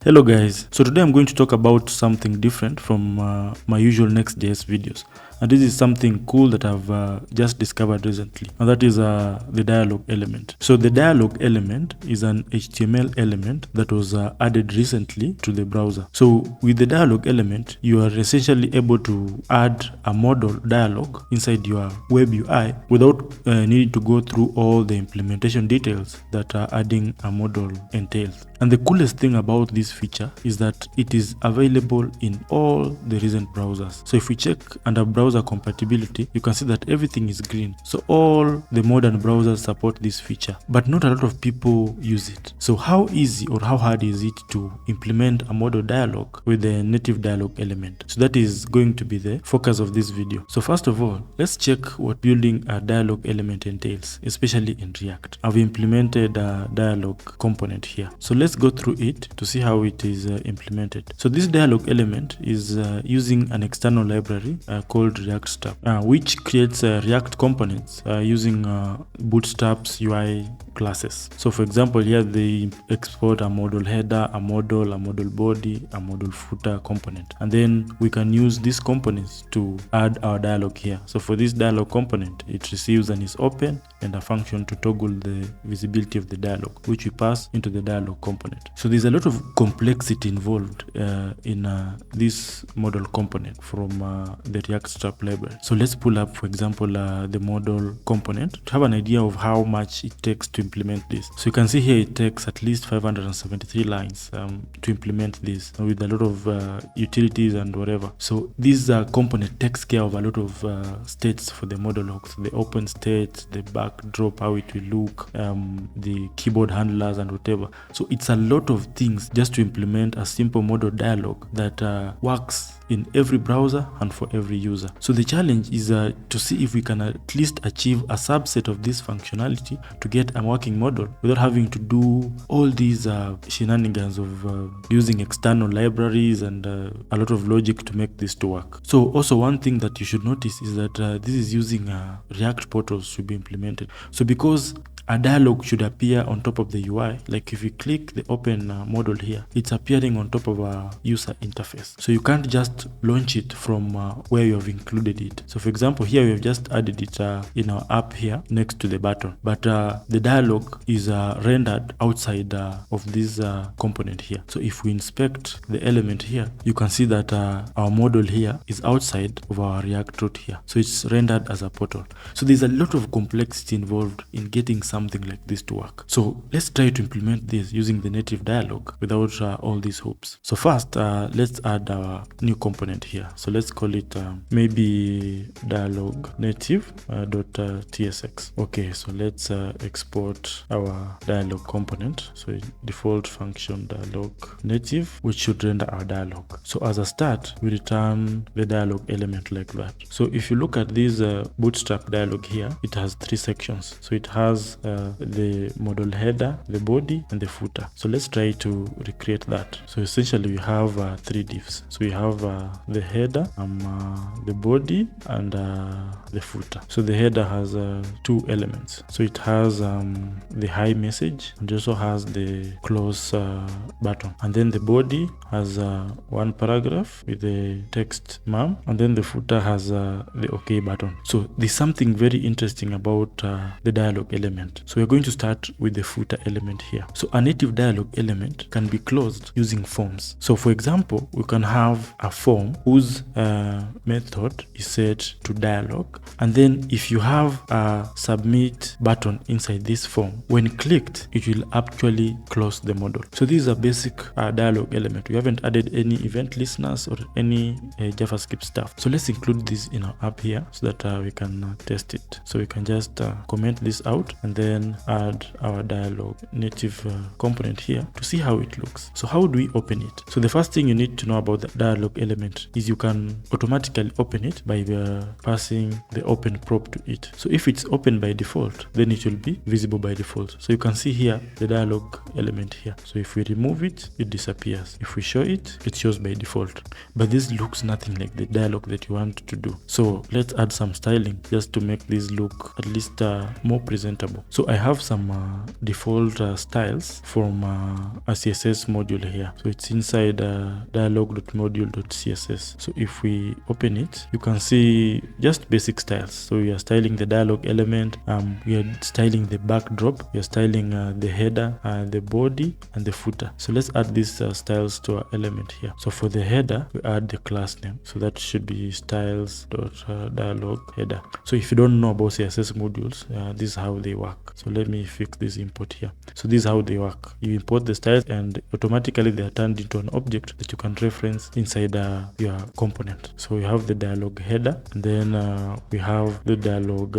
Hello guys, so today I'm going to talk about something different from my usual Next.js videos, and this is something cool that I've just discovered recently, and that is the dialog element. So the dialog element is an HTML element that was added recently to the browser. So with the dialog element, you are essentially able to add a modal dialog inside your web UI without needing to go through all the implementation details that adding a modal entails. And the coolest thing about this feature is that it is available in all the recent browsers. So if we check under browser compatibility, you can see that everything is green. So all the modern browsers support this feature, but not a lot of people use it. So how easy or how hard is it to implement a modal dialog with the native dialog element? So that is going to be the focus of this video. So first of all, let's check what building a dialog element entails, especially in React. I've implemented a dialog component here. So let's go through it to see how it is implemented. So this dialog element is using an external library called React Step, which creates React components using Bootstrap's UI classes. So for example, here they export a modal header, a modal body, a modal footer component, and then we can use these components to add our dialog here. So for this dialog component, it receives and is open, and a function to toggle the visibility of the dialog, which we pass into the dialog component. So there's a lot of complexity involved in this modal component from the React Step library. So let's pull up, for example, the modal component to have an idea of how much it takes to implement this. So you can see here it takes at least 573 lines to implement this with a lot of utilities and whatever. So this component takes care of a lot of states for the modal hooks, the open state, the backdrop, how it will look, the keyboard handlers and whatever. So it's a lot of things just to implement a simple modal dialog that works in every browser and for every user. So the challenge is to see if we can at least achieve a subset of this functionality to get a working model without having to do all these shenanigans of using external libraries and a lot of logic to make this to work. So also one thing that you should notice is that this is using React portals to be implemented. So because a dialog should appear on top of the UI. Like if you click the open modal here, it's appearing on top of a user interface. So you can't just launch it from where you have included it. So for example, here we have just added it in our app here next to the button. But the dialog is rendered outside of this component here. So if we inspect the element here, you can see that our modal here is outside of our React root here. So it's rendered as a portal. So there's a lot of complexity involved in getting something like this to work. So let's try to implement this using the native dialog without all these hoops. So first, let's add our new component here. So let's call it maybe dialog native .tsx. Okay, so let's export our dialog component. So default function dialog native, which should render our dialog. So as a start, we return the dialog element like that. So if you look at this Bootstrap dialog here, it has three sections. So it has the modal header, the body, and the footer. So let's try to recreate that. So essentially we have three divs. So we have the header, the body, and the footer. So the header has two elements. So it has the hi message, and also has the close button. And then the body has one paragraph with the text mom, and then the footer has the OK button. So there's something very interesting about the dialog element. So we're going to start with the footer element here. So a native dialog element can be closed using forms. So for example, we can have a form whose method is set to dialog, and then if you have a submit button inside this form, when clicked, it will actually close the modal. So this is a basic dialog element. We haven't added any event listeners or any JavaScript stuff. So let's include this in our app here so that we can test it. So we can just comment this out and then add our dialog native component here to see how it looks. So how do we open it? So the first thing you need to know about the dialog element is you can automatically open it by passing the open prop to it. So if it's open by default, then it will be visible by default. So you can see here the dialog element here. So if we remove it, it disappears. If we show it, it shows by default. But this looks nothing like the dialog that you want to do. So let's add some styling just to make this look at least more presentable. So I have some default styles from a CSS module here. So it's inside dialog.module.css. So if we open it, you can see just basic styles. So we are styling the dialog element, we are styling the backdrop, we are styling the header, the body, and the footer. So let's add these styles to our element here. So for the header, we add the class name. So that should be styles.dialog header. So if you don't know about CSS modules, this is how they work. So let me fix this import here. So this is how they work. You import the styles and automatically they are turned into an object that you can reference inside your component. So we have the dialog header, and then we have the dialog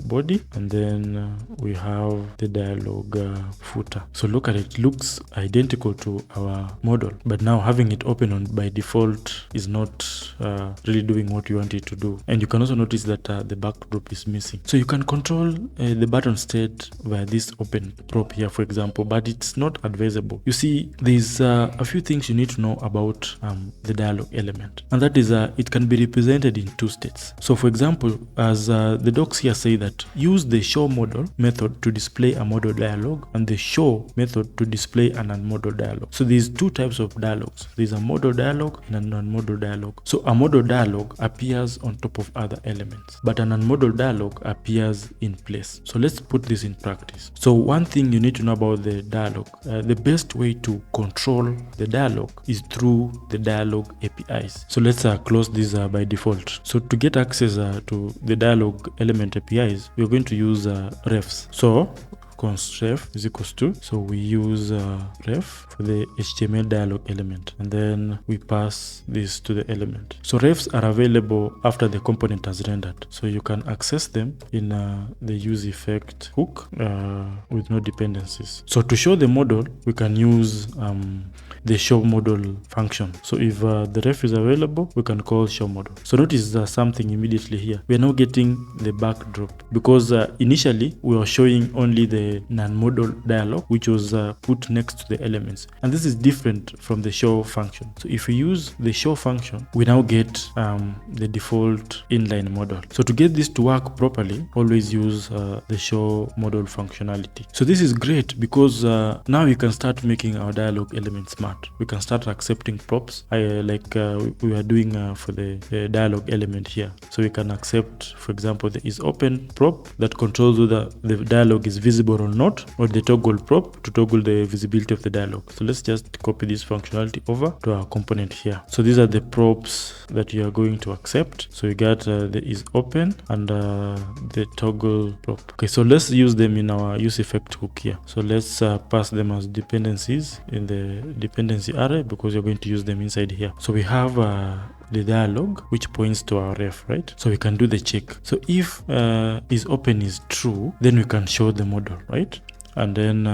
body, and then we have the dialog footer. So look at it, looks identical to our model, but now having it open on by default is not really doing what you want it to do. And you can also notice that the backdrop is missing. So you can control the button state via this open prop here, for example, but it's not advisable. You see, there's a few things you need to know about the dialog element, and that is it can be represented in two states. So for example, as the docs here say that use the ShowModel method to display a modal dialog and the show method to display an unmodal dialog. So there's two types of dialogs. There's a modal dialog and an unmodal dialog. So a modal dialog appears on top of other elements, but an unmodal dialog appears in place. So let's put this in practice. So one thing you need to know about the dialog, the best way to control the dialog is through the dialog APIs. So let's close this by default. So to get access to the dialog element APIs, we're going to use refs. So const ref is equals to, so we use ref for the HTML dialog element, and then we pass this to the element. So refs are available after the component has rendered, so you can access them in the use effect hook with no dependencies. So to show the model, we can use the ShowModel function. So if the ref is available, we can call ShowModel. So notice something immediately here. We are now getting the backdrop because initially we were showing only the non-modal dialog, which was put next to the elements, and this is different from the show function. So if we use the show function, we now get the default inline model. So to get this to work properly, always use the ShowModel functionality. So this is great because now we can start making our dialog elements smart. We can start accepting props like we are doing for the dialog element here. So we can accept, for example, the isOpen prop that controls whether the dialog is visible or not, or the toggle prop to toggle the visibility of the dialog. So let's just copy this functionality over to our component here. So these are the props that you are going to accept. So you got the isOpen and the toggle prop. Okay, so let's use them in our use effect hook here. So let's pass them as dependencies in the dependency array because you're going to use them inside here. So we have the dialog which points to our ref, right? So we can do the check. So if isOpen is true, then we can show the model, right? And then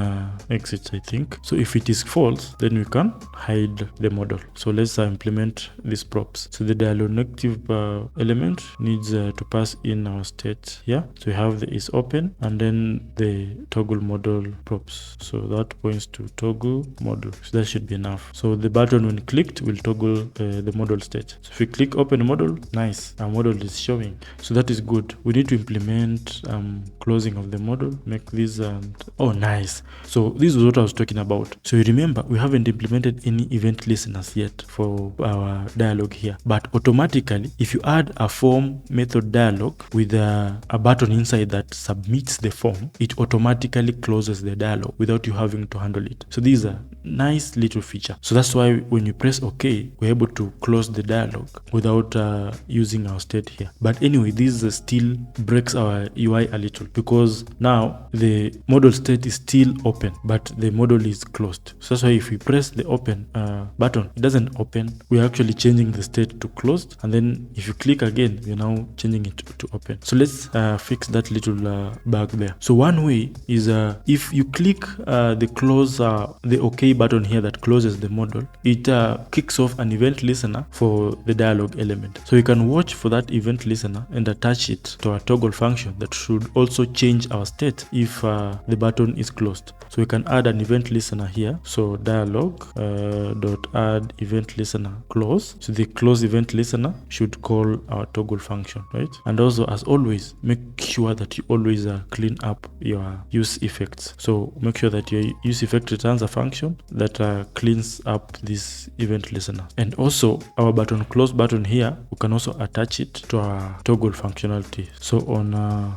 exit, I think. So if it is false, then we can hide the model. So let's implement these props. So the dialog negative element needs to pass in our state here. So we have the isOpen and then the toggle model props. So that points to toggle model. So that should be enough. So the button when clicked will toggle the model state. So if we click open model, nice, our model is showing. So that is good. We need to implement closing of the model, make this and oh, nice. So this is what I was talking about. So you remember, we haven't implemented any event listeners yet for our dialog here, but automatically if you add a form method dialog with a button inside that submits the form, it automatically closes the dialog without you having to handle it. So this is a nice little feature. So that's why when you press OK, we're able to close the dialog without using our state here. But anyway, this still breaks our UI a little because now the model state is still open, but the model is closed. So that's why if we press the open button, it doesn't open. We're actually changing the state to closed, and then if you click again, we're now changing it to open. So let's fix that little bug there. So one way is if you click the close, the OK button here that closes the model, it kicks off an event listener for the dialog element. So you can watch for that event listener and attach it to our toggle function that should also change our state if the button button is closed. So we can add an event listener here. So dialog dot add event listener close. So the close event listener should call our toggle function, right? And also, as always, make sure that you always clean up your use effects. So make sure that your use effect returns a function that cleans up this event listener. And also our button close button here, we can also attach it to our toggle functionality. So on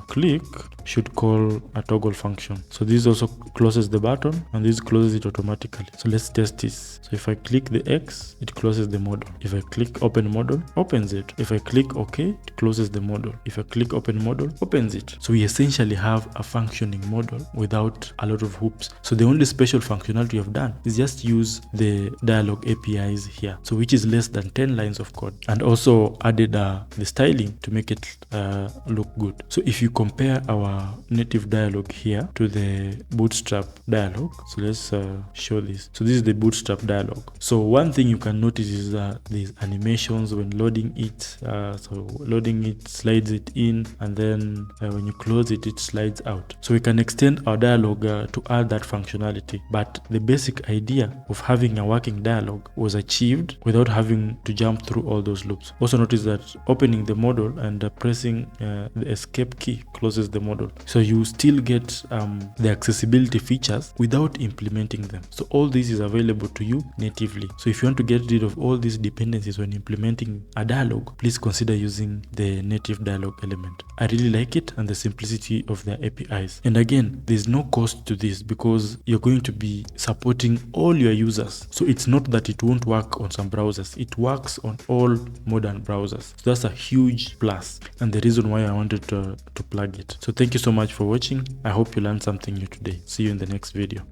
click should call a toggle function. So this also closes the button and this closes it automatically. So let's test this. So if I click the X, it closes the modal. If I click open modal, opens it. If I click OK, it closes the modal. If I click open modal, opens it. So we essentially have a functioning modal without a lot of hoops. So the only special functionality we have done is just use the dialog APIs here, so which is less than 10 lines of code, and also added the styling to make it look good. So if you compare our native dialog here to the bootstrap dialog, so let's show this. So this is the bootstrap dialog. So one thing you can notice is these animations when loading it. So loading it slides it in, and then when you close it, it slides out. So we can extend our dialog to add that functionality, but the basic idea of having a working dialog was achieved without having to jump through all those loops. Also notice that opening the modal and pressing the escape key closes the modal. So you still get the accessibility features without implementing them. So all this is available to you natively. So if you want to get rid of all these dependencies when implementing a dialog, please consider using the native dialog element. I really like it and the simplicity of their APIs. And again, there's no cost to this because you're going to be supporting all your users. So it's not that it won't work on some browsers. It works on all modern browsers. So that's a huge plus and the reason why I wanted to plug it. So thank you so much for watching. I hope you learned something new today. See you in the next video.